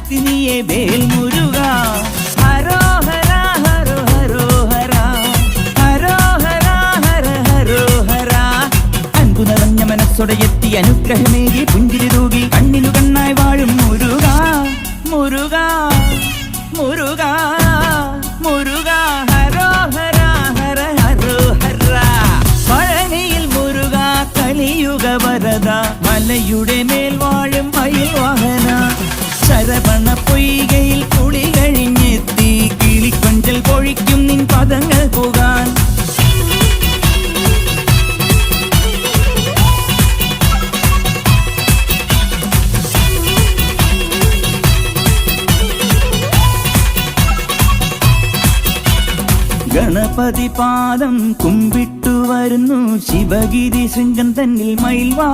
ശക്തി നീയേ വേൽ മുരുക. ഹരോ ഹര ഹരോ ഹരോ ഹര ഹരോ ഹര ഹര ഹരോ ഹര. അൻപു നിറഞ്ഞ മനസ്സോടെ എത്തി അനുഗ്രഹമേകി പുഞ്ചിരി തൂകി കണ്ണിനു കണ്ണായി വാഴും മുരുക മുരുക മുരുക മുരുക. ഹരോ ഹര ഹര ഹരോ ഹര. പഴനിയിൽ മുരുക കലിയുഗ വരദ മലയുടെ മേൽ വാഴും മയിൽ വാഹന. ശരവണ പൊയ്കയിൽ കുളി കഴിഞ്ഞെത്തി കിളിക്കൊഞ്ചൽ പൊഴിക്കും നിൻ പദങ്ങൾ പോകാൻ. ഗണപതി പാദം കുമ്പിട്ടു വരുന്നു ശിവഗിരി ശൃംഗം തന്നിൽ മയിൽവാ.